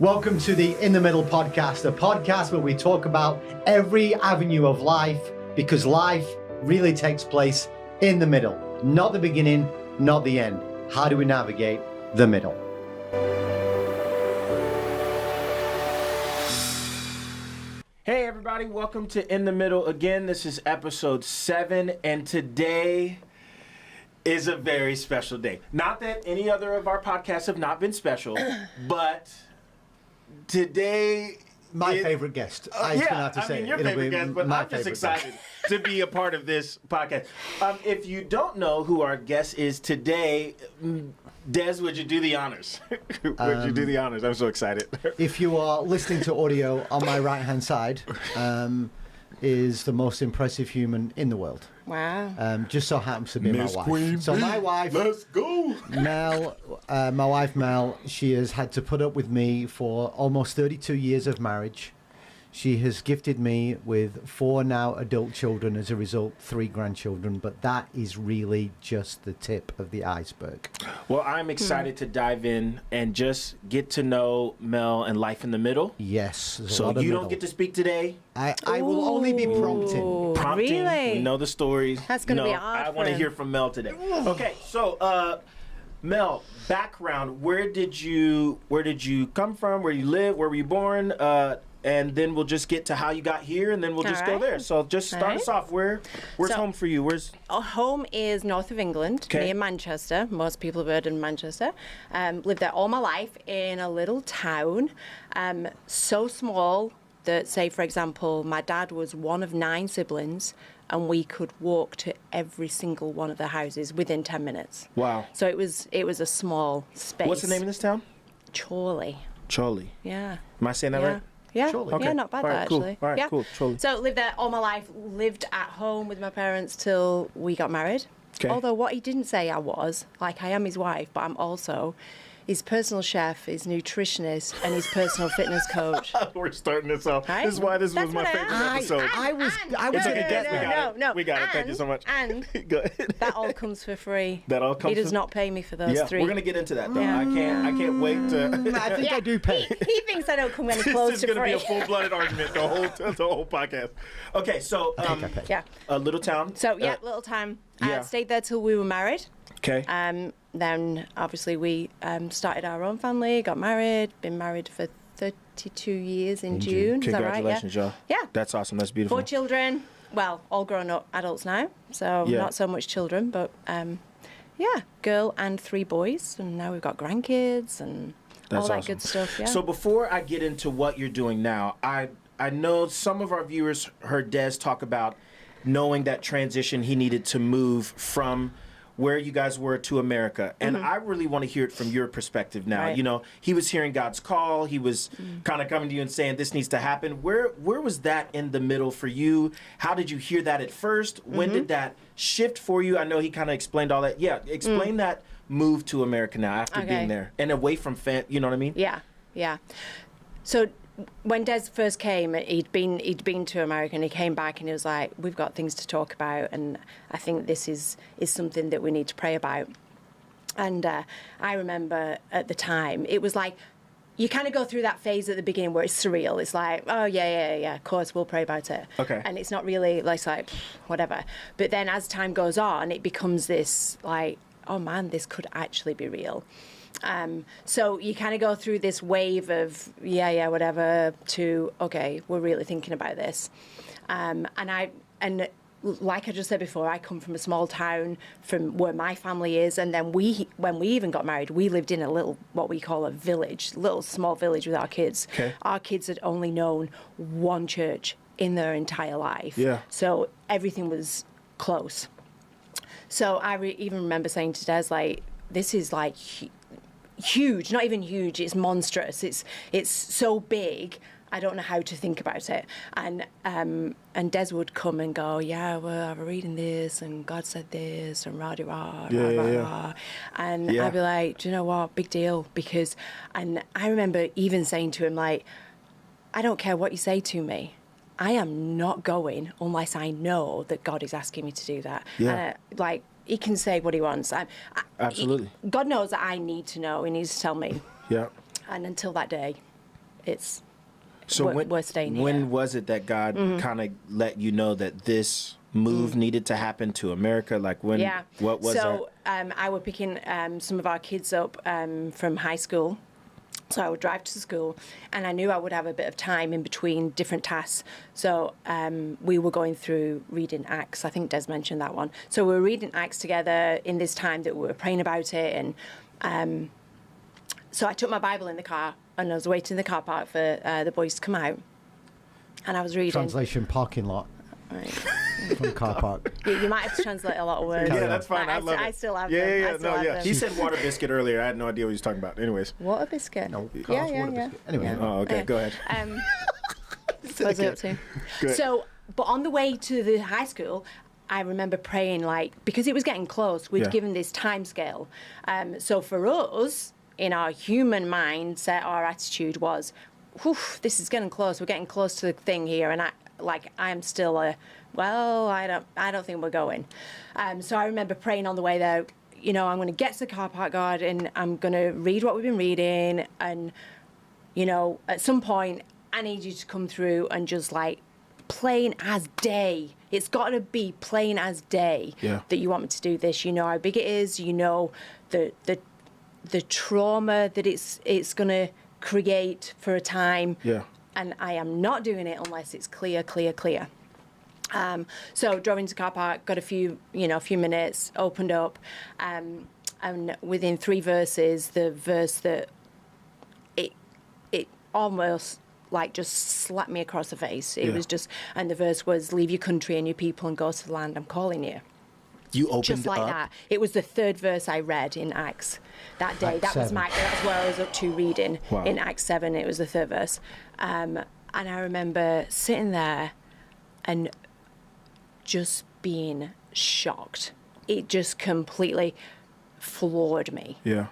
Welcome to the In the Middle podcast, a podcast where we talk about every avenue of life because life really takes place in the middle, not the beginning, not the end. How do we navigate the middle? Hey everybody, welcome to In the Middle again. This is episode 7, and today is a very special day. Not that any other of our podcasts have not been special, but today... My favorite guest. I mean, your favorite guest, but I'm just excited to be a part of this podcast. If you don't know who our guest is today, Des, would you do the honors? Would you do the honors? I'm so excited. If you are listening to audio, on my right-hand side is the most impressive human in the world. Wow. Just so happens to be Miss my wife. Queen So Bee, my wife, let's go. Mel, my wife Mel, she has had to put up with me for almost 32 years of marriage. She has gifted me with 4 now adult children, as a result 3 grandchildren, but that is really just the tip of the iceberg. Well, I'm excited to dive in and just get to know Mel and life in the middle. Yes. So you don't get to speak today. I will only be prompting. Really? We know the stories. That's gonna be hard I for want to him. hear from Mel today. Okay, so Mel, background. Where did you come from? Where you live? Where were you born? And then we'll just get to how you got here, and then we'll just go there. So just start us off. Where's home for you? Our home is north of England, near Manchester. Most people have heard of Manchester. Lived there all my life in a little town, so small that, say, for example, my dad was one of 9 siblings, and we could walk to every single one of the houses within 10 minutes. Wow. So it was a small space. What's the name of this town? Chorley. Chorley. Yeah. Am I saying that right? Yeah, Chorley. Okay. yeah, not bad All right, that, cool. actually. All right, yeah. cool. Chorley. So lived there all my life, lived at home with my parents till we got married. Okay. Although what he didn't say I was, like I am his wife, but I'm also his personal chef, his nutritionist, and his personal fitness coach. We're starting this off. Right? This is why this That's was my what I favorite am. episode. I was It's okay, Des, we got it. No. We got it. Thank you so much. And Go ahead. that all comes for free. That all comes He does for- not pay me for those Yeah, 3. we're gonna get into that though. Yeah. I can't wait to. I think I do pay. He thinks I don't come any This close is to gonna be free. a full-blooded argument the whole podcast. Okay, so Yeah. a little town. So yeah, little time. yeah. Stayed there till we were married. Okay. Then obviously we started our own family, got married, been married for 32 years in June. Is that right? Congratulations, y'all. Yeah. That's awesome. That's beautiful. 4 children. Well, all grown up adults now, so Yeah. not so much children, but girl and 3 boys, and now we've got grandkids and That's all that awesome. good stuff. Yeah. So before I get into what you're doing now, I know some of our viewers heard Des talk about knowing that transition he needed to move from where you guys were to America. And I really want to hear it from your perspective now. Right. You know, he was hearing God's call. He was kind of coming to you and saying, this needs to happen. Where was that in the middle for you? How did you hear that at first? When did that shift for you? I know he kind of explained all that. Yeah, explain that move to America now after being there and away from you know what I mean? Yeah. So when Des first came, he'd been to America, and he came back and he was like, we've got things to talk about, and I think this is something that we need to pray about. And I remember at the time, it was like, you kind of go through that phase at the beginning where it's surreal. It's like, oh, yeah, of course, we'll pray about it. Okay. And it's not really, like, whatever. But then as time goes on, it becomes this, like, oh, man, this could actually be real. So you kind of go through this wave of, yeah, whatever, to, okay, we're really thinking about this. And like I just said before, I come from a small town from where my family is, and then when we even got married, we lived in a little, what we call a village, little small village with our kids. Okay. Our kids had only known one church in their entire life. Yeah. So everything was close. So I even remember saying to Des, like, this is like huge, not even huge, it's monstrous. It's so big, I don't know how to think about it. And Des would come and go, yeah, well, I was reading this, and God said this, and rah-de-rah, rah-rah. And I'd be like, do you know what, big deal, because, and I remember even saying to him, like, I don't care what you say to me, I am not going unless I know that God is asking me to do that. Yeah. Like, he can say what he wants. Absolutely. God knows that I need to know. He needs to tell me. Yeah. And until that day. it's So we're staying here. when was it that God kind of let you know that this move needed to happen to America? Like when? Yeah. What was so I was picking some of our kids up from high school. So I would drive to school, and I knew I would have a bit of time in between different tasks. So we were going through reading Acts. I think Des mentioned that one. So we were reading Acts together in this time that we were praying about it. And so I took my Bible in the car, and I was waiting in the car park for the boys to come out. And I was reading. Translation: parking lot. Right. From car park. You might have to translate a lot of words. Yeah, that's fine. I love it. I still have yeah, them. yeah, I still no, have yeah. them. He said water biscuit earlier. I had no idea what he was talking about. Anyways. Water biscuit? No, Yeah, cars, yeah, water yeah. biscuit. Anyway. Yeah. Oh, okay. Yeah. Go ahead. What was I up to? Good. So, but on the way to the high school, I remember praying, like, because it was getting close, we'd Yeah. given this time scale. So for us, in our human mindset, our attitude was, whew, this is getting close. We're getting close to the thing here. And I'm still I don't think we're going. So I remember praying on the way there, you know, I'm going to get to the car park, God, and I'm going to read what we've been reading. And, you know, at some point, I need you to come through and just like plain as day. It's got to be plain as day that you want me to do this. You know how big it is. You know the trauma that it's going to create for a time. Yeah. And I am not doing it unless it's clear. So drove into the car park, got a few minutes, opened up, and within 3 verses, the verse that it almost like just slapped me across the face. It was just, and the verse was, "Leave your country and your people and go to the land I'm calling you." You opened Just like up. that. It was the 3rd verse I read in Acts that day. Acts That's 7. where I was up to reading. Wow. In Acts 7, it was the 3rd verse. And I remember sitting there and just being shocked. It just completely floored me. Yeah.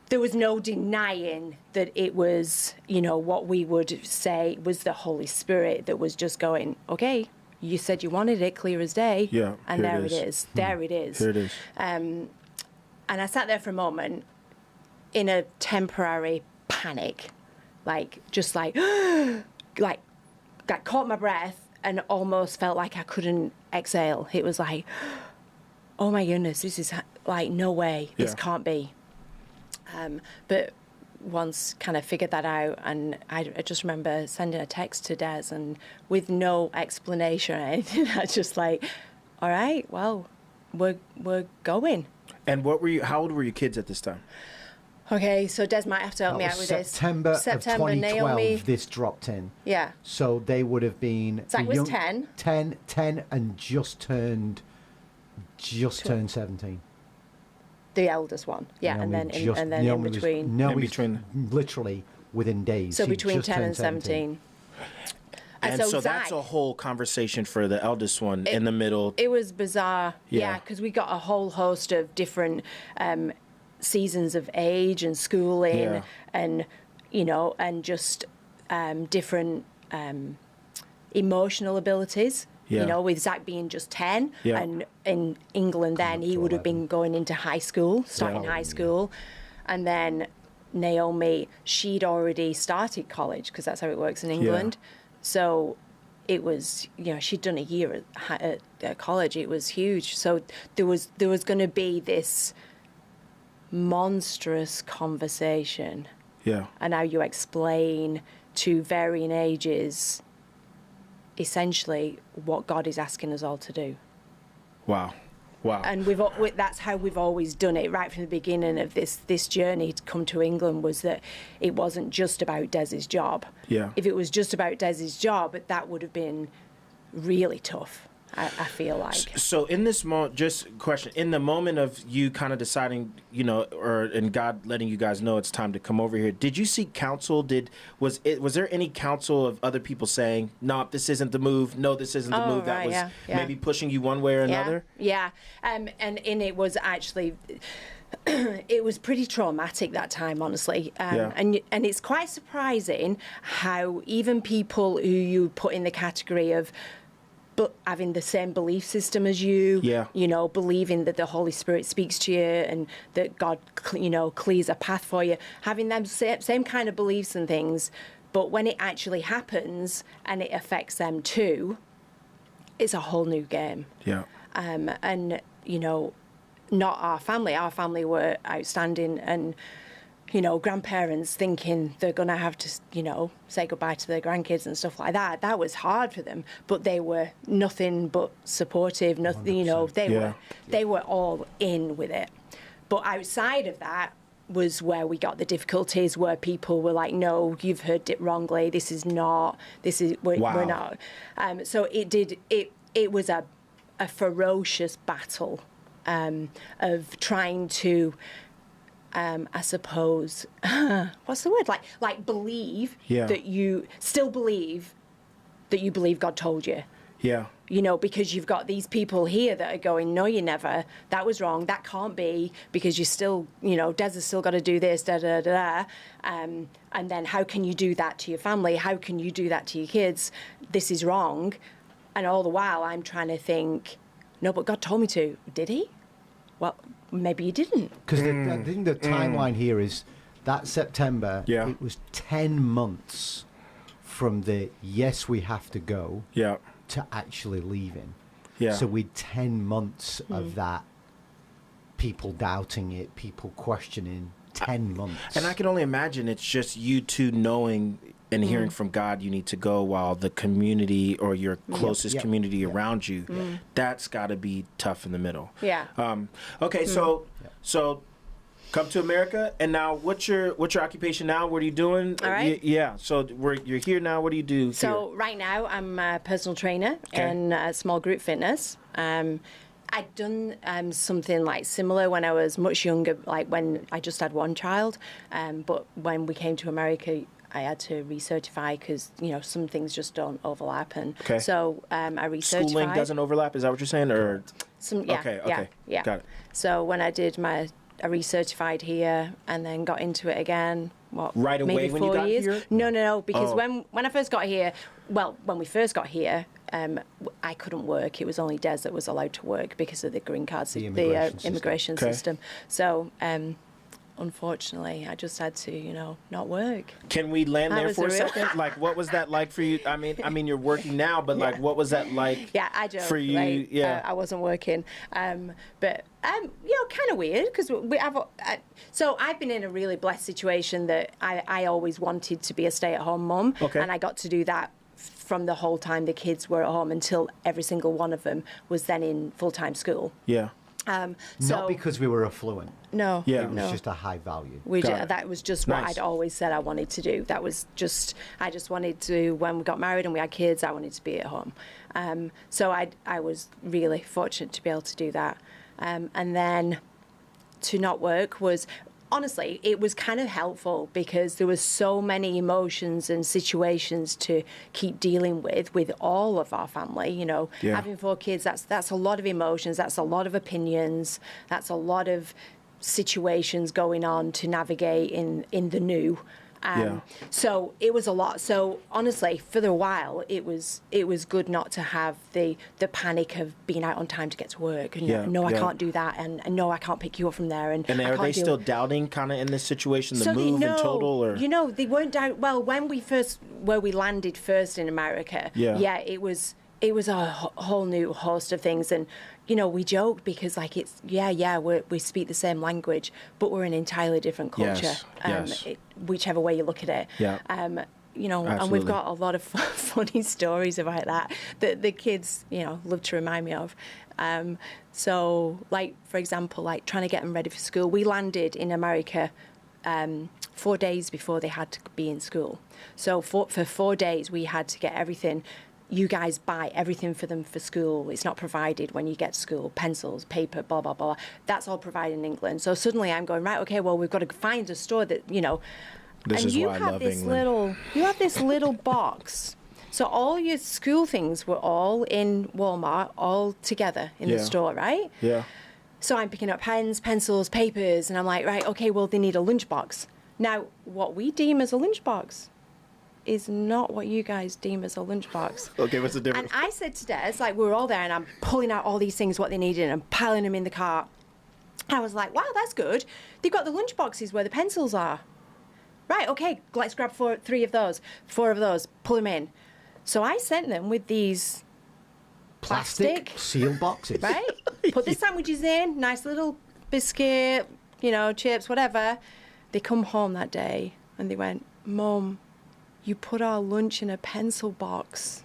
There was no denying that it was, you know, what we would say was the Holy Spirit that was just going, okay, you said you wanted it clear as day. Yeah, and here there it it is. is. There it is. Here it is. And I sat there for a moment in a temporary panic, like caught my breath and almost felt like I couldn't exhale. It was like, oh my goodness, this is like, no way, this Yeah. can't be. But once kind of figured that out, and I just remember sending a text to Des, and with no explanation or anything, I just like, all right, well, we're going. And how old were your kids at this time? Okay, so Des might have to help That me was out with this. September of 2012, Naomi. this dropped in. Yeah. So they would have been... Zach the was 10. 10 and just turned 17. The eldest one, yeah, Naomi and then just- in Naomi was- between. Naomi's between. literally within days. So She between just 10 and turned 17. And so that's Zach, a whole conversation for the eldest one in the middle. it was bizarre, Yeah. yeah, because we got a whole host of different seasons of age and schooling, Yeah. and you know, and just different emotional abilities. Yeah. You know, with Zach being just 10, Yeah. and in England then he to would have 11. been going into high school, starting Yeah. high school, and then Naomi, she'd already started college because that's how it works in England. So it was, you know, she'd done a year at college. It was huge. So there was going to be this monstrous conversation, Yeah. and how you explain to varying ages essentially what God is asking us all to do. Wow. And that's how we've always done it right from the beginning of this journey to come to England, was that it wasn't just about Des's job. Yeah. If it was just about Des's job, that would have been really tough, I feel like. So in this moment, just question, in the moment of you kind of deciding, you know, and God letting you guys know it's time to come over here, did you seek counsel? Was there any counsel of other people saying, no, this isn't the move, no, this isn't the move, that right, was yeah. maybe pushing you one way or another? Yeah. And it was actually, it was pretty traumatic that time, honestly. And it's quite surprising how even people who you put in the category of having the same belief system as you, you know, believing that the Holy Spirit speaks to you and that God, you know, clears a path for you, having them same kind of beliefs and things. But when it actually happens and it affects them too, it's a whole new game. Yeah. And, you know, not our family. Our family were outstanding and, you know, grandparents thinking they're going to have to, you know, say goodbye to their grandkids and stuff like that. That was hard for them, but they were nothing but supportive. Nothing, you know, they were all in with it. But outside of that was where we got the difficulties, where people were like, "No, you've heard it wrongly. This is not. This is we're not." So it was a ferocious battle of trying to. I suppose, what's the word? Like believe that you still believe that you believe God told you. Yeah. You know, because you've got these people here that are going, no, you never. That was wrong. That can't be because you still, you know, Des has still got to do this, da da da. And then how can you do that to your family? How can you do that to your kids? This is wrong. And all the while, I'm trying to think, no, but God told me to. Did he? Well, maybe you didn't. Because I think the timeline here is that September, it was 10 months from the yes, we have to go to actually leaving. Yeah. So we'd 10 months of that, people doubting it, people questioning, 10 months. And I can only imagine it's just you two knowing and hearing from God you need to go while the community or your closest community around you, that's got to be tough in the middle. Yeah. Okay, so come to America, and now what's your occupation now? What are you doing? All right. So you're here now. What do you do here? So right now I'm a personal trainer in small group fitness. I'd done something like similar when I was much younger, like when I just had one child. But when we came to America, I had to recertify because, you know, some things just don't overlap. And so I recertified. Schooling doesn't overlap? Is that what you're saying? Or Okay. Got it. So when I did I recertified here and then got into it again. Right away maybe when 4 you got years? here? No, because when I first got here, when we first got here, I couldn't work. It was only Des that was allowed to work because of the green cards, the immigration system. So, unfortunately, I just had to, you know, not work. Can we land there for a second? Like, what was that like for you? I mean, you're working now, but like, what was that like? Yeah, I joke. For you, like, I wasn't working, but you know, kind of weird because so I've been in a really blessed situation that I always wanted to be a stay-at-home mum, and I got to do that from the whole time the kids were at home until every single one of them was then in full-time school. Yeah. Not because we were affluent. No. Yeah. It was just a high value. That was just what I'd always said I wanted to do. That was just, I just wanted to, when we got married and we had kids, I wanted to be at home. So I was really fortunate to be able to do that. And then to not work was, honestly, it was kind of helpful because there was so many emotions and situations to keep dealing with all of our family. You know, having 4 kids, that's a lot of emotions, that's a lot of opinions, that's a lot of situations going on to navigate in the new. So it was a lot. So honestly, for a while, it was good not to have the panic of being out on time to get to work. And no, I can't do that. And no, I can't pick you up from there. And are they still doubting kind of in this situation, the move in total? Or? You know, they weren't doubt. Well, when we landed first in America, it was a whole new host of things. And, you know, we joked because, like, it's, we speak the same language, but we're an entirely different culture, whichever way you look at it. Yeah. You know, Absolutely. and we've got a lot of funny stories about that the kids, you know, love to remind me of. So, like, for example, like trying to get them ready for school. We landed in America 4 days before they had to be in school. So for 4 days, we had to get everything. You guys buy everything for them for school. It's not provided when you get to school. Pencils, paper, blah, blah, blah. That's all provided in England. So suddenly I'm going, right, okay, well, we've got to find a store that, you know. This is why I love England. You have this little box. So all your school things were all in Walmart, all together in the store, right? Yeah. So I'm picking up pens, pencils, papers, and I'm like, right, okay, well, they need a lunchbox. Now, what we deem as a lunchbox is not what you guys deem as a lunchbox. Okay, what's the difference? And I said to Des, like, we were all there, and I'm pulling out all these things, what they needed, and piling them in the cart. I was like, wow, that's good. They've got the lunchboxes where the pencils are. Right, okay, let's grab 4 of those, pull them in. So I sent them with these plastic seal boxes. right? Put the sandwiches in, nice little biscuit, chips, whatever. They come home that day and they went, Mum, you put our lunch in a pencil box.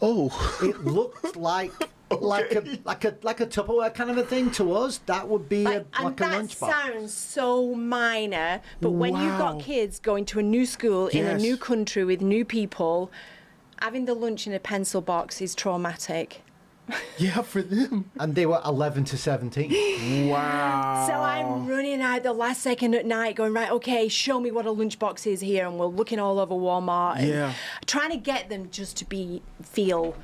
Oh. It looked like a Tupperware kind of a thing to us. That would be like a lunchbox. That sounds so minor, but when you've got kids going to a new school in a new country with new people, having the lunch in a pencil box is traumatic. Yeah, for them. And they were 11 to 17. Wow. So I'm running out the last second at night going, right, okay, show me what a lunchbox is here. And we're looking all over Walmart. And trying to get them just to feel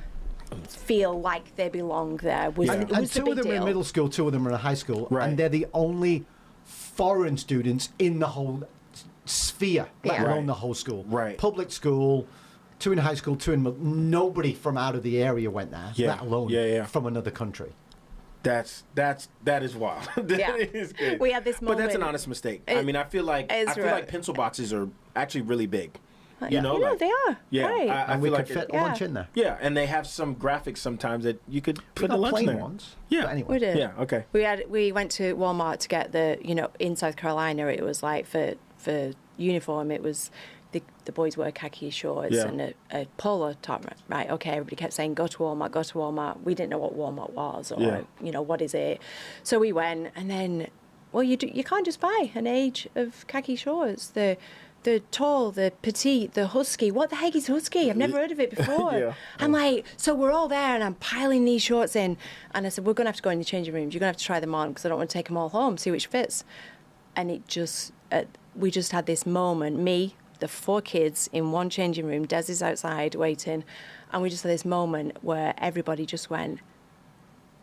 like they belong there. And 2 of them are in middle school, 2 of them are in high school. Right. And they're the only foreign students in the whole sphere, let alone the whole school. Right. Public school, 2 in high school, 2 in nobody from out of the area went there, let alone from another country. That is wild. That is good. We had this moment. But that's an honest mistake. I feel like pencil boxes are actually really big. They are. Yeah, right. I we feel could fit lunch in there. Yeah, and they have some graphics sometimes that you could put the lunch plain there. ones. Yeah, but anyway. We did. Yeah, okay. We went to Walmart to get in South Carolina, it was like for uniform, it was the boys wear khaki shorts and a polo top. Right, okay, everybody kept saying, go to Walmart. We didn't know what Walmart was or, what is it. So we went, and then, you can't just buy an age of khaki shorts. The tall, the petite, the husky. What the heck is husky? I've never heard of it before. I'm like, so we're all there and I'm piling these shorts in. And I said, we're going to have to go in the changing rooms. You're going to have to try them on because I don't want to take them all home, see which fits. And we just had this moment, me, the 4 kids in one changing room, Des is outside waiting. And we just had this moment where everybody just went,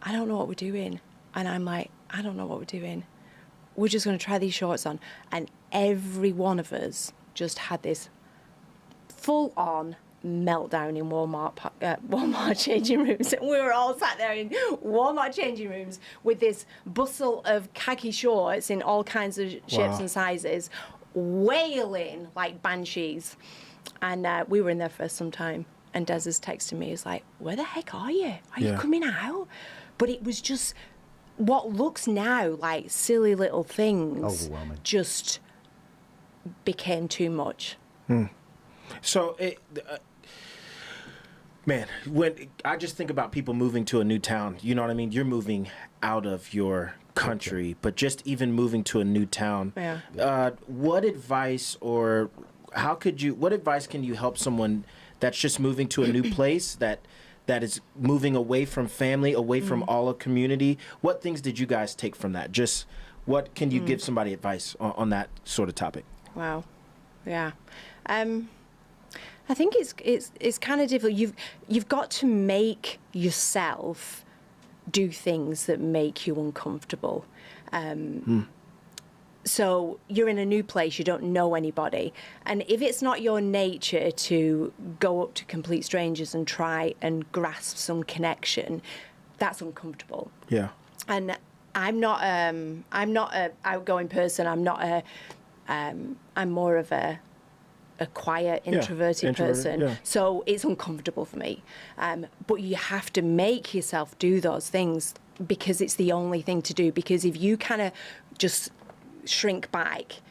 I don't know what we're doing. And I'm like, I don't know what we're doing. We're just going to try these shorts on. And every one of us just had this full-on meltdown in Walmart changing rooms. And we were all sat there in Walmart changing rooms with this bustle of khaki shorts in all kinds of shapes and sizes, wailing like banshees. And we were in there for some time. And Des is texting me. He's like, where the heck are you? Are you coming out? But it was just what looks now like silly little things just became too much. So, man, when I just think about people moving to a new town, you know what I mean? You're moving out of your country, but just even moving to a new town. What advice can you help someone that's just moving to a new place that is moving away from family, away from all of community? What things did you guys take from that? Just what can you give somebody advice on that sort of topic? Wow. Yeah. I think it's kind of difficult. You've got to make yourself do things that make you uncomfortable. So you're in a new place, you don't know anybody. And if it's not your nature to go up to complete strangers and try and grasp some connection, that's uncomfortable. Yeah. And I'm not a outgoing person. I'm more of a quiet, introverted person. Yeah. So it's uncomfortable for me. But you have to make yourself do those things because it's the only thing to do. Because if you kind of just shrink back,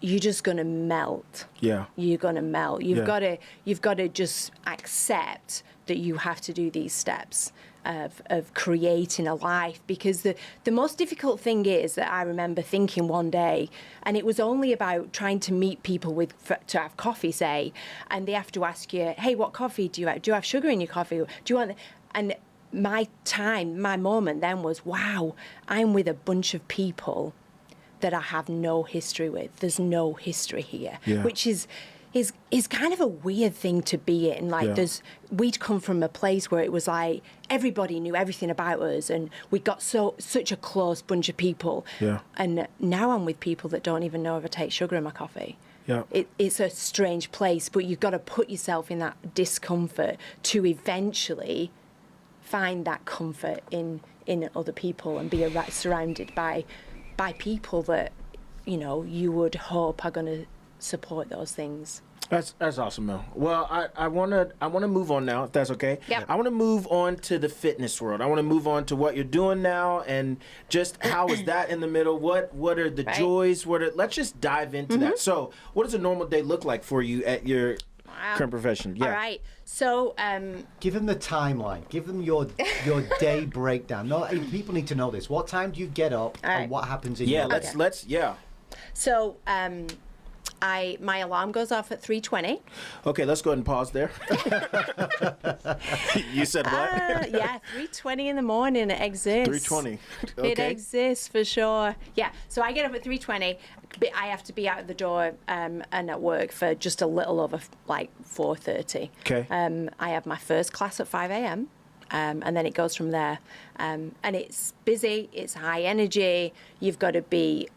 you're just going to melt. Yeah. You're going to melt. You've got to just accept that you have to do these steps of creating a life, because the most difficult thing is that I remember thinking one day, and it was only about trying to meet people to have coffee, say, and they have to ask you, hey, what coffee do you have? Do you have sugar in your coffee? Do you want? And my moment then was, wow, I'm with a bunch of people that I have no history with. There's no history here, which is is kind of a weird thing to be in. Like, we'd come from a place where it was like everybody knew everything about us, and we got such a close bunch of people. Yeah. And now I'm with people that don't even know if I take sugar in my coffee. Yeah. It's a strange place, but you've got to put yourself in that discomfort to eventually find that comfort in other people and be surrounded by people that, you know, you would hope are going to support those things. That's awesome, Mel. Well, I wanna move on now, if that's okay. Yep. I wanna move on to the fitness world. I wanna move on to what you're doing now, and just how is that in the middle? What are the joys? Let's just dive into that. So, what does a normal day look like for you at your current profession? Yeah. All right. So, give them the timeline. Give them your day breakdown. No, people need to know this. What time do you get up, and what happens in your day? Let's. So, my alarm goes off at 3:20. Okay, let's go ahead and pause there. You said what? Yeah, 3:20 in the morning. It exists. 3:20. Okay. It exists for sure. Yeah. So I get up at 3:20. But I have to be out of the door and at work for just a little over like 4:30. Okay. I have my first class at 5 a.m. And then it goes from there. And it's busy. It's high energy. You've got to be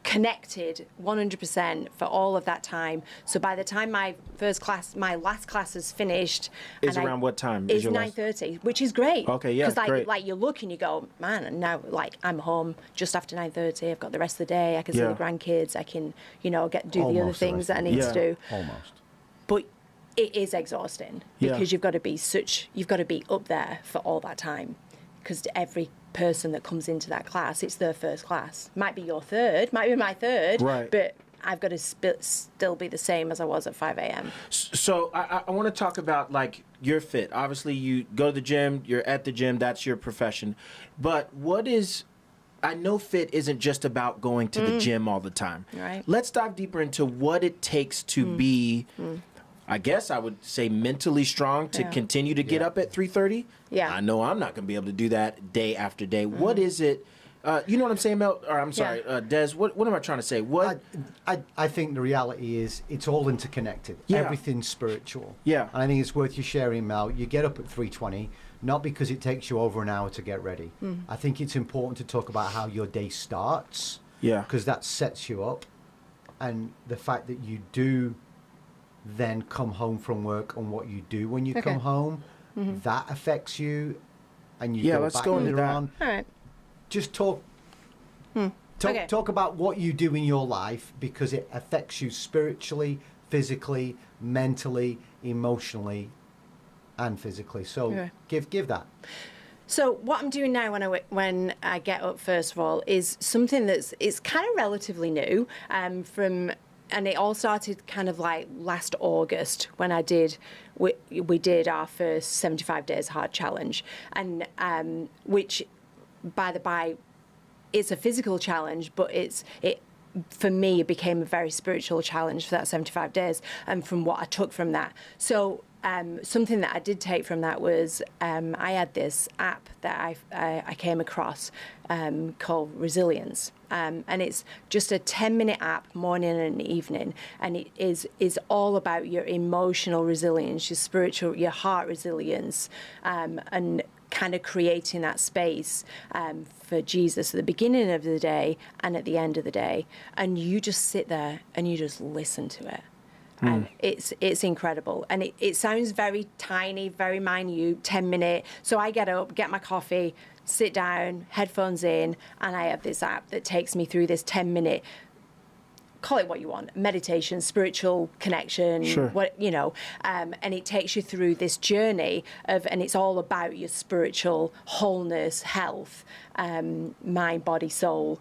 connected 100% for all of that time. So by the time my last class is finished, is around what time? It's 9:30, which is great. Okay, yeah, because great. like you look and you go, man, now like I'm home just after 9:30. I've got the rest of the day. I can see the grandkids. I can do the other things that I need to do. Almost. But it is exhausting because you've got to be up there for all that time, because every person that comes into that class, it's their first class. Might be your third, might be my third, right? But I've got to still be the same as I was at 5 a.m. So I want to talk about, like, you're fit. Obviously, you go to the gym, you're at the gym, that's your profession. But I know fit isn't just about going to the gym all the time. Right. Let's dive deeper into what it takes to be, I guess I would say, mentally strong to continue to get up at 3:30. Yeah. I know I'm not going to be able to do that day after day. What is it? You know what I'm saying, Mel? Or I'm sorry, Des. What am I trying to say? What? I think the reality is it's all interconnected. Yeah. Everything's spiritual. Yeah. And I think it's worth you sharing, Mel. You get up at 3:20, not because it takes you over an hour to get ready. I think it's important to talk about how your day starts. Yeah. Because that sets you up, and the fact that you do then come home from work and what you do when you come home, that affects you, and you go let's back go into later that. on. All right. Just talk about what you do in your life, because it affects you spiritually, physically, mentally, emotionally, and physically. So give that. So what I'm doing now when I get up, first of all, is something it's kind of relatively new. And it all started kind of like last August when we did our first 75 days hard challenge, and which, by the by, it's a physical challenge, but for me it became a very spiritual challenge for that 75 days, and from what I took from that. So something that I did take from that was I had this app that I came across called Resilience. And it's just a 10-minute app, morning and evening, and it is all about your emotional resilience, your spiritual, your heart resilience, and kind of creating that space for Jesus at the beginning of the day and at the end of the day. And you just sit there and you just listen to it. And it's incredible. And it sounds very tiny, very minute, 10-minute. So I get up, get my coffee, sit down, headphones in, and I have this app that takes me through this 10-minute, call it what you want, meditation, spiritual connection, and it takes you through this journey and it's all about your spiritual wholeness, health, mind, body, soul.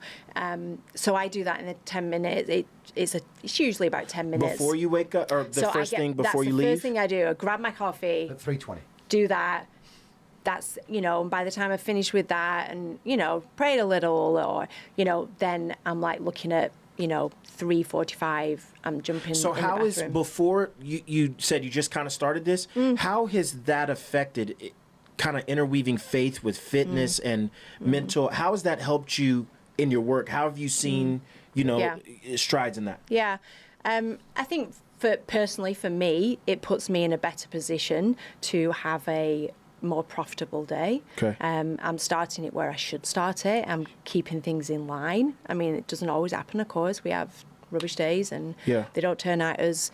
So I do that in the 10 minutes. It's usually about 10 minutes. Before you wake up, or first thing before you leave? That's the first thing I do. I grab my coffee. At 3:20. Do that. That's, and by the time I finish with that and, prayed a little or, then I'm like looking at, 3:45, I'm jumping So in how the is, bathroom. before you said you just kind of started this, how has that affected kind of interweaving faith with fitness and mental? How has that helped you in your work? How have you seen, strides in that? Yeah. I think personally for me, it puts me in a better position to have a more profitable day. Okay. I'm starting it where I should start it. I'm keeping things in line. I mean, it doesn't always happen, of course. We have rubbish days and they don't turn out as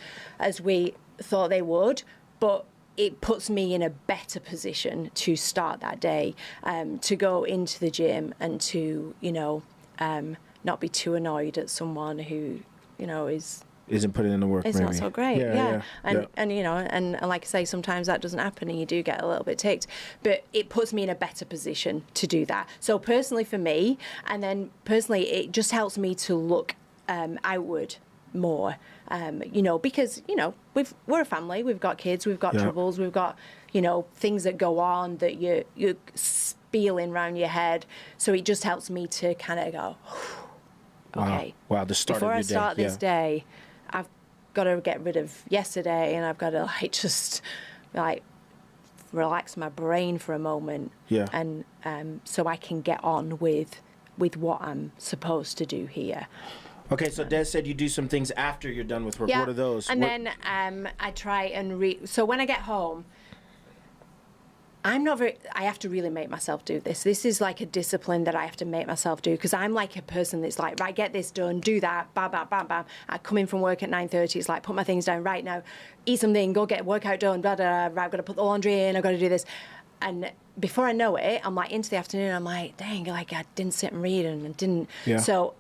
we thought they would, but it puts me in a better position to start that day, to go into the gym and to, not be too annoyed at someone who, isn't putting in the work. It's maybe. not so great, Yeah. And like I say, sometimes that doesn't happen and you do get a little bit ticked, but it puts me in a better position to do that. So personally for me, and then personally it just helps me to look outward more, because we're a family, we've got kids, we've got troubles, we've got things that go on that you're spieling around your head. So it just helps me to kind of go, okay, wow, the start before of your I start day. this day, I've got to get rid of yesterday, and I've got to just relax my brain for a moment, and so I can get on with what I'm supposed to do here. Okay, so Des said you do some things after you're done with work. Yeah. What are those? And then I try and read. So when I get home, I have to really make myself do this. This is like a discipline that I have to make myself do, because I'm like a person that's like, right, get this done, do that, bam, bam, bam, bam. I come in from work at 9:30. It's like, put my things down right now, eat something, go get a workout done, blah, blah, blah. I've got to put the laundry in, I've got to do this. And before I know it, I'm like into the afternoon, I'm like, dang, like I didn't sit and read and didn't. Yeah. So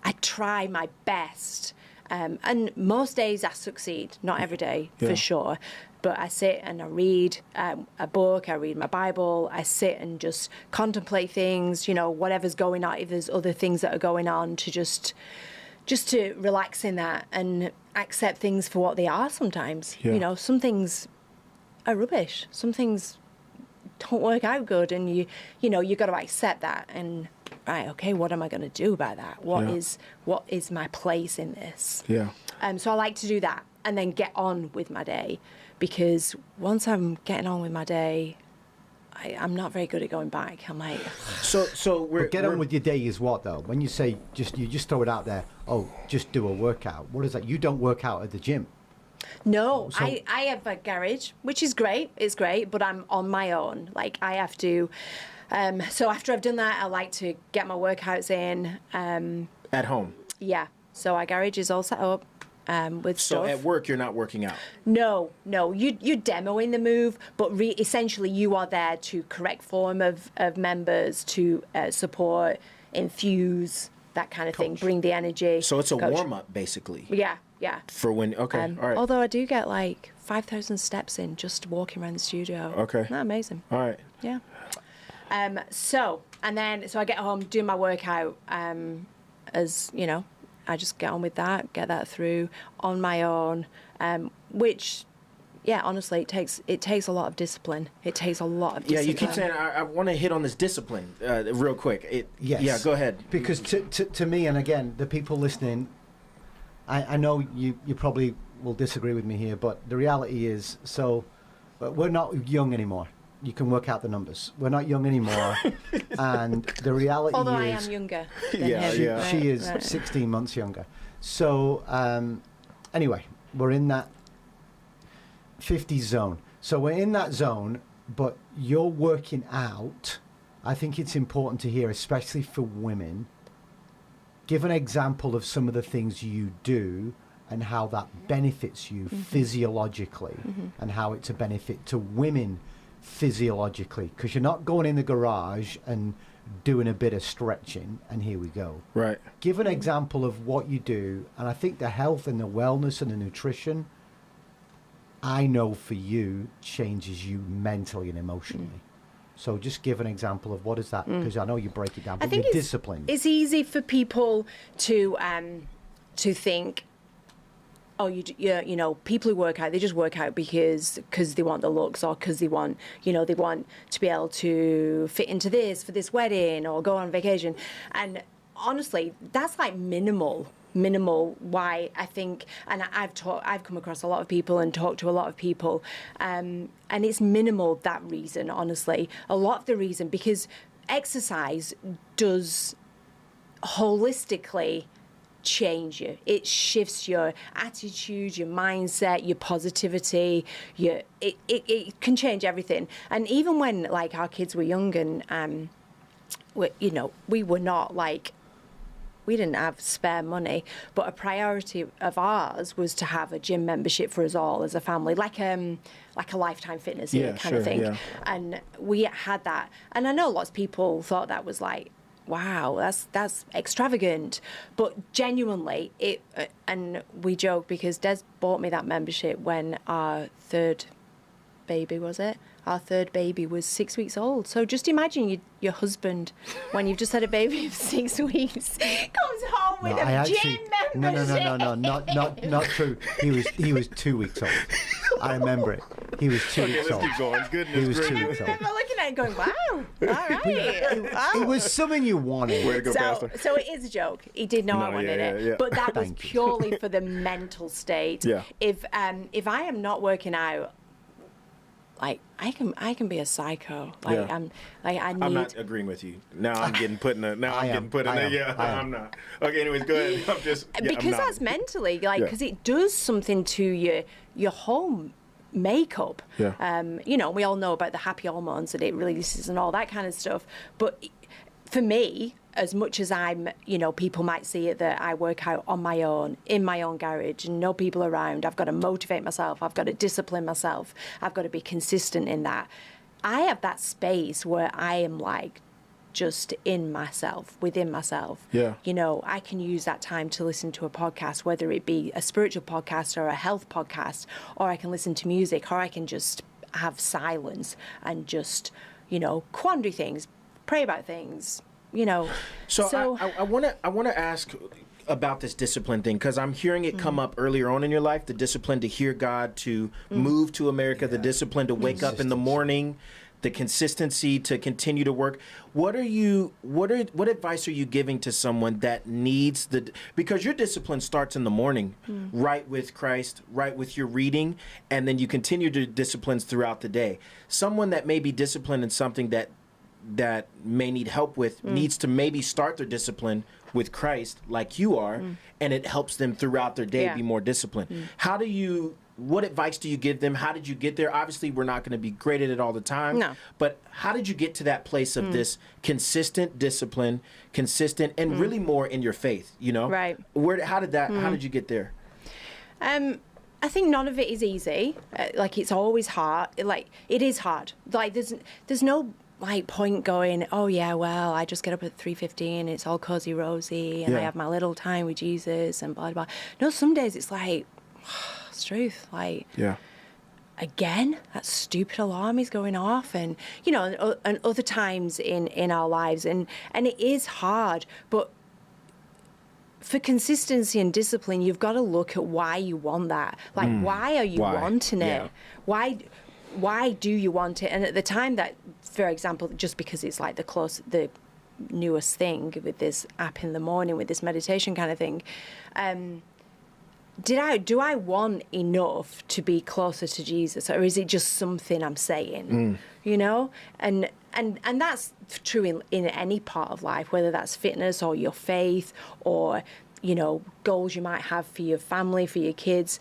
I try my best. And most days I succeed, not every day, for sure. But I sit and I read a book, I read my Bible, I sit and just contemplate things, whatever's going on, if there's other things that are going on, to just to relax in that and accept things for what they are sometimes. Yeah. Some things are rubbish, some things don't work out good, and you got to accept that and, right, okay, what am I going to do about that? What is my place in this? Yeah. So I like to do that and then get on with my day, because once I'm getting on with my day, I'm not very good at going back. I'm like, so Get on with your day is what though? When you say you just throw it out there, just do a workout. What is that? You don't work out at the gym. no, So- I have a garage, which is great. It's great, but I'm on my own. Like I have to. So after I've done that, I like to get my workouts in. at home. Yeah. So our garage is all set up with So stuff. at work you're not working out. No. You're demoing the move, but essentially you are there to correct form of members, to support, infuse, that kind of thing, bring the energy. So it's a Coach. warm up basically. Yeah. For when all right. Although I do get like 5,000 steps in just walking around the studio. Okay. Isn't that amazing? All right. Yeah. So I get home, do my workout, as I just get on with that, get that through on my own, which, honestly, it takes a lot of discipline. It takes a lot of discipline. Yeah, you keep saying I want to hit on this discipline real quick. Yes. Yeah, go ahead. Because to me, and again, the people listening, I know you probably will disagree with me here, but the reality is, we're not young anymore. You can work out the numbers. We're not young anymore, and the reality Although is, I am younger than Yeah, him. yeah. she is Right. 16 months younger. So anyway, we're in that 50 zone. So we're in that zone, but you're working out. I think it's important to hear, especially for women, give an example of some of the things you do and how that benefits you physiologically, and how it's a benefit to women physiologically, because you're not going in the garage and doing a bit of stretching and here we go. Right. Give an example of what you do, and I think the health and the wellness and the nutrition, I know for you, changes you mentally and emotionally. So just give an example of what is that, because I know you break it down, I but think you're disciplined. it's easy for people to think, people who work out, they just work out because they want the looks, or because they want to be able to fit into this for this wedding or go on vacation. And honestly, that's like minimal why I think, and I've come across a lot of people and talked to a lot of people, and it's minimal, that reason, honestly. A lot of the reason, because exercise does holistically change you. It shifts your attitude, your mindset, your positivity. It can change everything. And even when like our kids were young and we were not like, we didn't have spare money, but a priority of ours was to have a gym membership for us all as a family, like a Lifetime Fitness kind of thing. Yeah. And we had that. And I know lots of people thought that was like, wow, that's extravagant. But genuinely, and we joke because Des bought me that membership when our third baby was 6 weeks old. So just imagine your husband, when you've just had a baby of 6 weeks, comes home with a gym membership. No, not true. He was 2 weeks old. I remember it. He was 2 weeks old. Keep going. Goodness he was gracious. 2 weeks old. I remember looking at it going, wow, all right. Wow. It was something you wanted. Way to go, Pastor. So it is a joke. He did know I wanted it. Yeah. But that was purely for the mental state. Yeah. If I am not working out, like I can be a psycho. Like I'm not agreeing with you. Now I'm getting put in a. Yeah, I'm not. Okay, anyways, go ahead. I'm just because that's mentally because it does something to your whole makeup. Yeah. We all know about the happy hormones that it releases and all that kind of stuff. But for me, as much as I'm, people might see it that I work out on my own, in my own garage, and no people around, I've got to motivate myself, I've got to discipline myself, I've got to be consistent in that. I have that space where I am like just in myself, within myself. Yeah. I can use that time to listen to a podcast, whether it be a spiritual podcast or a health podcast, or I can listen to music, or I can just have silence and just, quandary things, pray about things. So I want to ask about this discipline thing, because I'm hearing it come up earlier on in your life, the discipline to hear God, to move to America, the discipline to wake up in the morning, the consistency to continue to work. What advice are you giving to someone that needs because your discipline starts in the morning, right with Christ, right with your reading, and then you continue to disciplines throughout the day. Someone that may be disciplined in something that may need help with needs to maybe start their discipline with Christ like you are, and it helps them throughout their day be more disciplined. What advice do you give them? How did you get there? Obviously, we're not going to be great at it all the time. No. But how did you get to that place of this consistent discipline, and really more in your faith, Right. How did you get there? I think none of it is easy. It's always hard. It is hard. There's no point going, oh yeah, well, I just get up at 3:15, it's all cozy rosy, and I have my little time with Jesus and blah blah. No, some days it's like, it's truth. Again, that stupid alarm is going off, and and other times in our lives, and it is hard, but for consistency and discipline, you've got to look at why you want that. Why are you wanting it? Why do you want it? And at the time that, for example, just because it's like the newest thing with this app in the morning, with this meditation kind of thing, do I want enough to be closer to Jesus, or is it just something I'm saying? And that's true in any part of life, whether that's fitness or your faith or goals you might have for your family, for your kids.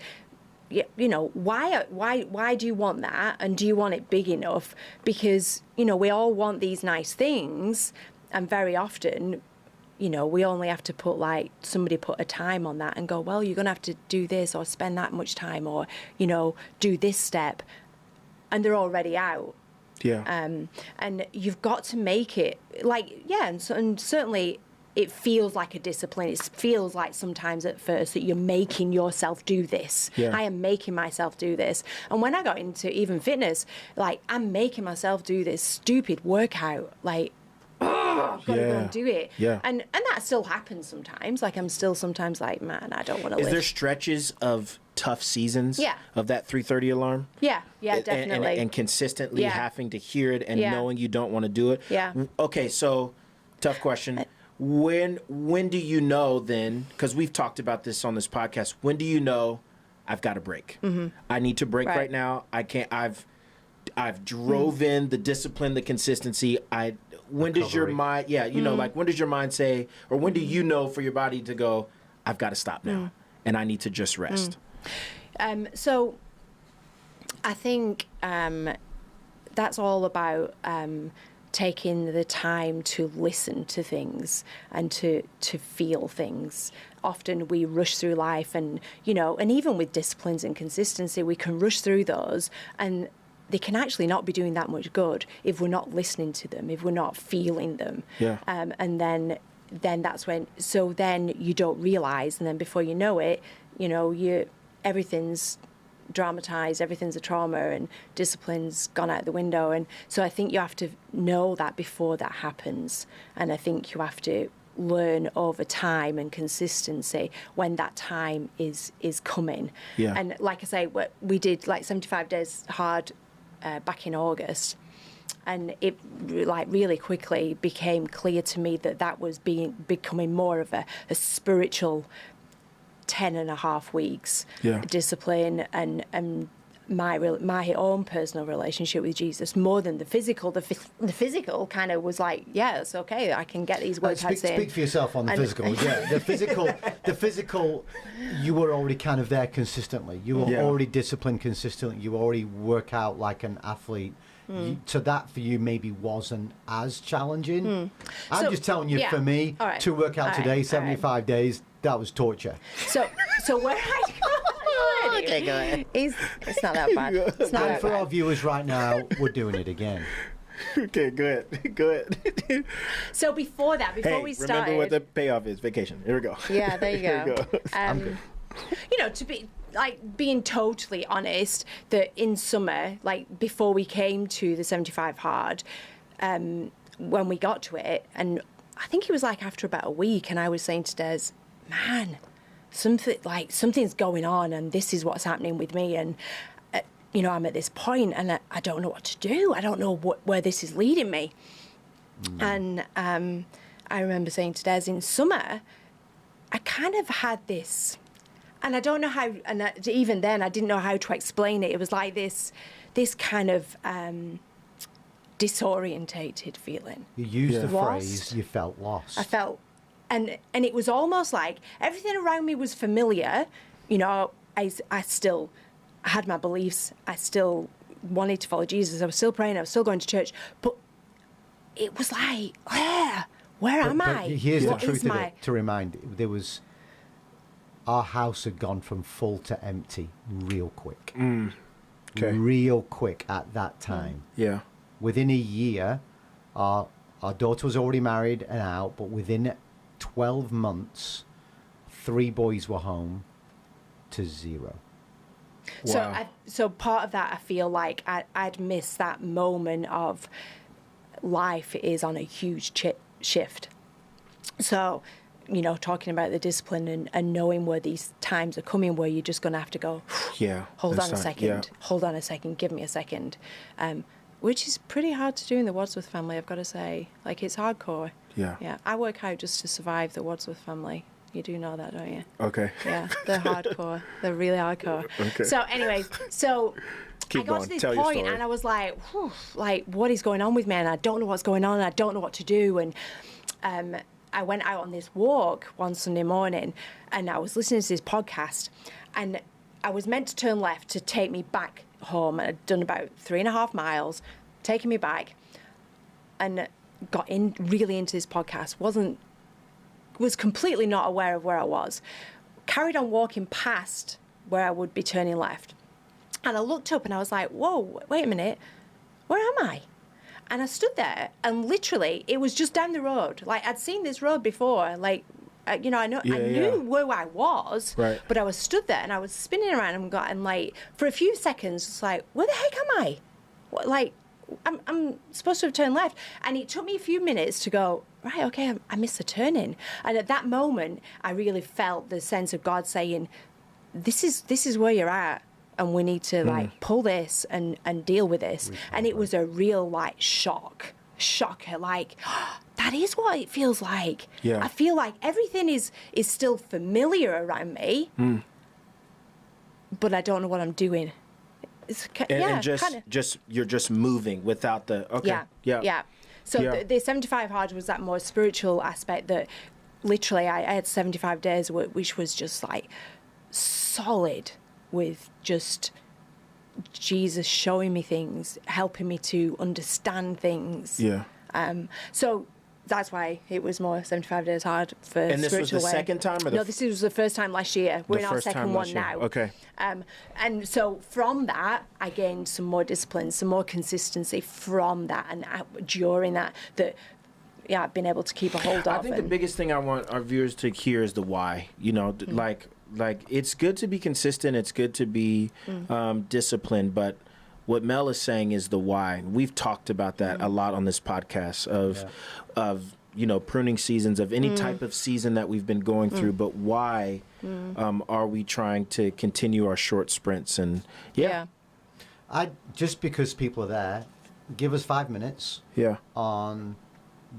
Why do you want that, and do you want it big enough? Because we all want these nice things, and very often we only have to put somebody put a time on that and go, well, you're gonna have to do this or spend that much time, or do this step, and they're already out. And you've got to make it and certainly it feels like a discipline. It feels like sometimes at first that you're making yourself do this. I am making myself do this. And when I got into even fitness, I'm making myself do this stupid workout. I've got to go and do it. And that still happens sometimes. I'm still sometimes man, I don't want to live. Is there stretches of tough seasons of that 3:30 alarm? Yeah, definitely. And consistently having to hear it and knowing you don't want to do it? Okay, so tough question. When do you know then, because we've talked about this on this podcast, when do you know I've got a break? I need to break right now. I can't. I've drove in the discipline, the consistency. When does your mind, when does your mind say, or when do you know for your body to go, I've got to stop now, and I need to just rest? So I think that's all about taking the time to listen to things and to feel things. Often we rush through life, and and even with disciplines and consistency, we can rush through those, and they can actually not be doing that much good if we're not listening to them, if we're not feeling them. Yeah. And then that's when, so then you don't realise, and then before you know it, everything's dramatized, everything's a trauma, and discipline's gone out the window. And so I think you have to know that before that happens, and I think you have to learn over time and consistency when that time is coming. Yeah. And like I say, we did like 75 days hard back in August, and it like really quickly became clear to me that was becoming more of a spiritual 10.5 weeks discipline and my own personal relationship with Jesus more than the physical. The physical kind of was like, yeah, it's okay, I can get these workouts in. Speak for yourself on the physical. Yeah, the physical, you were already kind of there consistently. You were already disciplined consistently. You already work out like an athlete. So that for you maybe wasn't as challenging. I'm just telling you, for me, to work out today, 75 days, that was torture. So where I go? Okay, go ahead. It's not that bad. It's not And that for bad. our viewers right now, we're doing it again. Okay, go ahead. So before we started, remember what the payoff is? Vacation. Here we go. Yeah, there you Here we go. To be like being totally honest, that in summer, like before we came to the 75 hard, when we got to it, and I think it was like after about a week, and I was saying to Des, man, something's going on, and this is what's happening with me, and I'm at this point, and I don't know what to do. I don't know where this is leading me. And I remember saying to Des, in summer, I kind of had this, and I don't know how, and even then I didn't know how to explain it. It was like this kind of disorientated feeling. You used the Lost. phrase, you felt lost. I felt, and it was almost like everything around me was familiar. I still had my beliefs. I still wanted to follow Jesus. I was still praying. I was still going to church. But it was like, where am I? Here's What the truth is of my... it, to remind, our house had gone from full to empty real quick. Okay. Real quick at that time. Yeah. Within a year, our daughter was already married and out, but within 12 months, 3 boys were home to 0. Wow. So part of that, I feel like I'd missed that moment of life is on a huge shift. So, talking about the discipline and knowing where these times are coming, where you're just going to have to go, hold on a second, give me a second. Which is pretty hard to do in the Wadsworth family, I've got to say. Like, it's hardcore. Yeah. Yeah. I work out just to survive the Wadsworth family. You do know that, don't you? Okay. Yeah, they're hardcore. They're really hardcore. Okay. So anyway, I got to this point and I was like, what is going on with me? And I don't know what's going on. And I don't know what to do. And I went out on this walk one Sunday morning, and I was listening to this podcast, and I was meant to turn left to take me back home. I'd done about 3.5 miles, taking me back, and got really into this podcast. Was completely not aware of where I was. Carried on walking past where I would be turning left. And I looked up and I was like, whoa, wait a minute, where am I? And I stood there, and literally it was just down the road. Like, I'd seen this road before, like, I knew where I was, right. But I was stood there and I was spinning around and like, for a few seconds, it's like, where the heck am I? What, like, I'm supposed to have turned left. And it took me a few minutes to go, right, okay, I missed the turning. And at that moment, I really felt the sense of God saying, this is where you're at, and we need to like pull this and deal with this. And it was a real like shocker, like, that is what it feels like. Yeah. I feel like everything is still familiar around me, but I don't know what I'm doing. And just you're just moving without the So the 75 hard was that more spiritual aspect, that literally, I had 75 days, which was just like solid with just Jesus showing me things, helping me to understand things. Yeah. So that's why it was more 75 days hard for And this was the Spiritual Way. second time? Or No, this was the first time last year. We're in our second one now. Okay. And so from that, I gained some more discipline, some more consistency from that, and during that, I've been able to keep a hold of. I think the biggest thing I want our viewers to hear is the why. You know, like it's good to be consistent. It's good to be disciplined, but what Mel is saying is the why. We've talked about that a lot on this podcast of you know, pruning seasons, of any type of season that we've been going through, but why are we trying to continue our short sprints? And just because people are there, give us 5 minutes on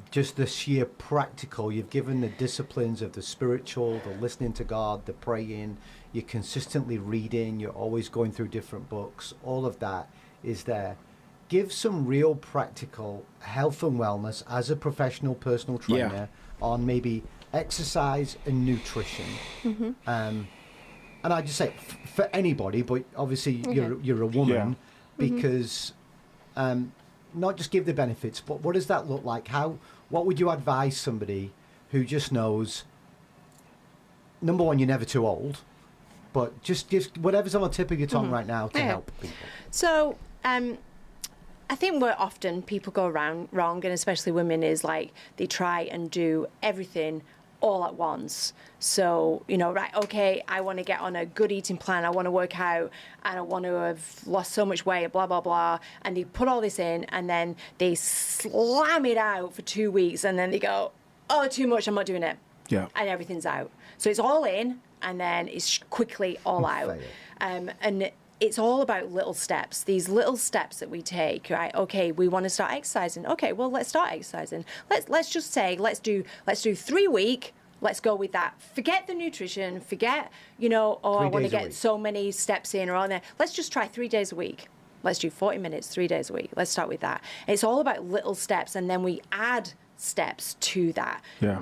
just the sheer practical. You've given the disciplines of the spiritual, the listening to God, the praying, you're consistently reading, you're always going through different books. All of that is there. Give some real practical health and wellness as a professional personal trainer on maybe exercise and nutrition. And I just say for anybody, but obviously you're a woman, because not just give the benefits, but what does that look like? What would you advise somebody who just knows, number one, you're never too old, but just whatever's on the tip of your tongue right now to help people? So, I think where often people go wrong, and especially women, is like they try and do everything all at once. So, you know, right, okay, I want to get on a good eating plan, I want to work out, and I want to have lost so much weight, blah, blah, blah. And they put all this in, and then they slam it out for 2 weeks, and then they go, oh, too much, I'm not doing it. Yeah. And everything's out. So it's all in, and then it's quickly all out. And it's all about little steps, these little steps that we take, right? Okay, we want to start exercising. Okay, well, let's start exercising. Let's just say, let's do 3 week. Let's go with that. Forget the nutrition. Forget, you know, I want to get so many steps in or on there. Let's just try 3 days a week. Let's do 40 minutes, 3 days a week. Let's start with that. It's all about little steps, and then we add steps to that. Yeah.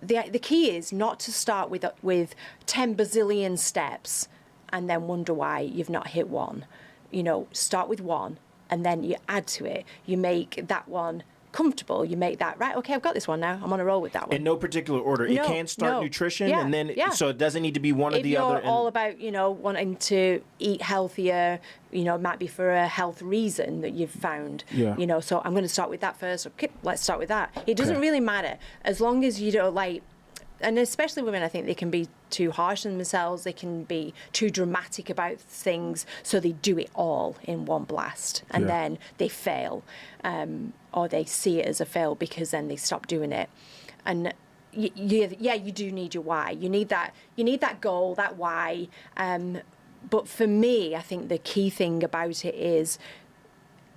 The key is not to start with 10 bazillion steps and then wonder why you've not hit one. You know, start with one, and then you add to it. You make that one comfortable. You make that, right, okay, I've got this one now. I'm on a roll with that one. In no particular order. It can start nutrition, and then, so it doesn't need to be one or the other. If you're all about, you know, wanting to eat healthier, you know, it might be for a health reason that you've found. You know, so I'm going to start with that first. Okay, let's start with that. It doesn't really matter. As long as you don't, like, and especially women, I think they can be too harsh on themselves. They can be too dramatic about things, so they do it all in one blast, and then they fail, or they see it as a fail because then they stop doing it. And you do need your why. You need that goal, that why. But for me, I think the key thing about it is,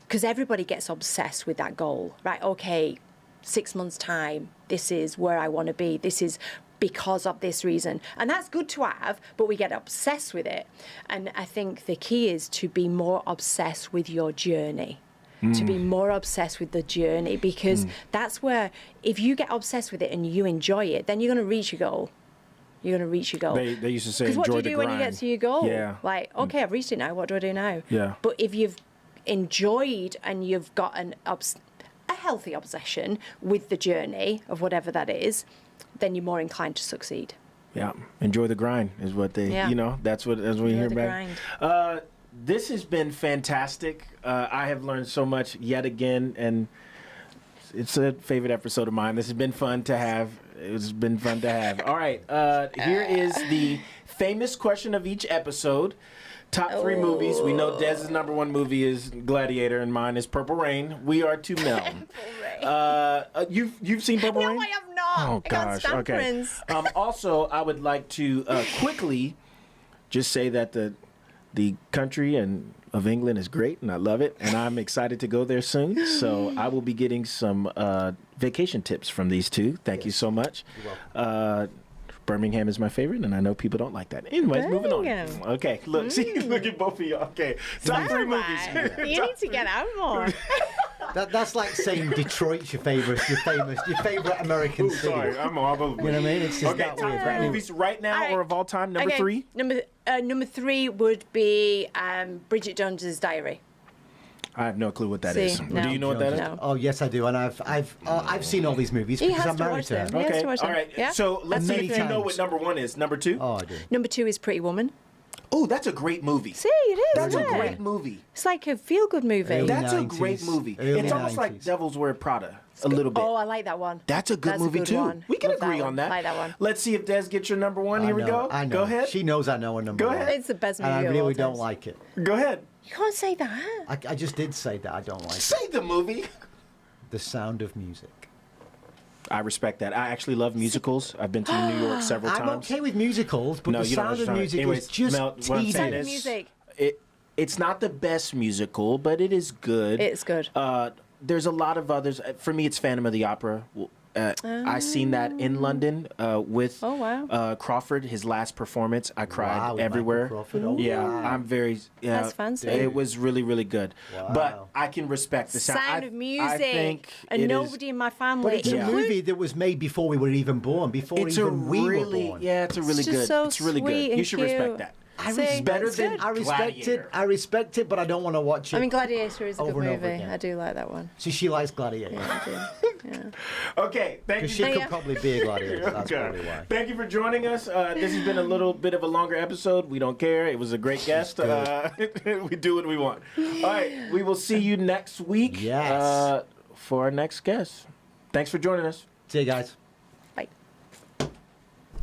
because everybody gets obsessed with that goal, right? Okay, 6 months' time, this is where I want to be. This is because of this reason. And that's good to have, but we get obsessed with it. And I think the key is to be more obsessed with your journey. To be more obsessed with the journey, because that's where, if you get obsessed with it and you enjoy it, then you're going to reach your goal. You're going to reach your goal. They used to say, enjoy the grind. Because what do you do when you get to your goal? Yeah. Like, okay, I've reached it now. What do I do now? Yeah. But if you've enjoyed and you've got a healthy obsession with the journey of whatever that is, then you're more inclined to succeed. Yeah, enjoy the grind is what they, you know, that's what we hear back. This has been fantastic. I have learned so much yet again, and it's a favorite episode of mine. This has been fun to have. It's been fun to have. All right, here is the famous question of each episode. Top 3 movies. We know Dez's number 1 movie is Gladiator, and mine is Purple Rain. We are to Mel. You've seen Purple Rain? No, I have not. Oh gosh. Okay. Also, I would like to quickly just say that the country of England is great, and I love it, and I'm excited to go there soon. So I will be getting some vacation tips from these two. Thank you so much. You're welcome. Birmingham is my favorite, and I know people don't like that. Anyways, moving on. Okay, look, see, look at both of you. Okay, top 3 movies. You need to get out more. That's like saying Detroit's your favorite American city. Sorry, I'm all over. You know what I mean? It's just Okay, that top weird. three Anyway. movies right now All right. or of all time. Number Okay, 3. Number 3 would be Bridget Jones's Diary. I have no clue what that See, is. no. Do you know what that is? No. Oh yes, I do, and I've seen all these movies He because has I'm to married watch to her. them. He has to watch all them. right. Yeah? So let's see Many if you know times. what number 1 is. Number 2? Oh, I do. Number 2 is Pretty Woman. Oh, that's a great movie. See, it is. That's a isn't it? great movie. It's like a feel-good movie. Early That's a 90s, great movie. early It's almost like 90s. Devil's Wear Prada a little bit. Oh, I like that one. That's a good movie too. One. We can Love that agree one. on that. Like that one. Let's see if Des gets your number 1. Here we go. I know. Go ahead. She knows I know her number Go one. ahead. It's the best movie And I of all really don't times. like it. Go ahead. You can't say that. I just did say that I don't like it. Say the movie. The Sound of Music. I respect that. I actually love musicals. I've been to New York several I'm times. okay with musicals, but No, The you don't Sound of understand. Music Anyways, is just Mel, what I'm saying Sound of tedious. Music. It's not the best musical, but it is good. It's good. There's a lot of others. For me, it's Phantom of the Opera. I seen that in London with Oh, wow. Crawford. His last performance, I cried Wow, with everywhere. Michael Crawford. Oh, Yeah, wow. I'm very. Yeah, That's fancy. It was really, really good. Wow. But I can respect the sound. Sound of Music. I think and it is- nobody in my family. But it's a Yeah. movie that was made before we were even born, before It's a even we really, were born. yeah, it's a really It's just good. so It's really sweet good. and You should respect cute. that. I See, respect Better it's than good. I respect Gladiator. it. I respect it, but I don't want to watch it. I mean, Gladiator is a good Over and over movie. again. I do like that one. So she likes Gladiator. Yeah, I do. Yeah. Okay, thank you. Because she Thank could you. probably be a gladiator. That's Okay. probably why. Thank you for joining us. This has been a little bit of a longer episode. We don't care. It was a great guest. We do what we want. All right, we will see you next week Yes. for our next guest. Thanks for joining us. See you guys.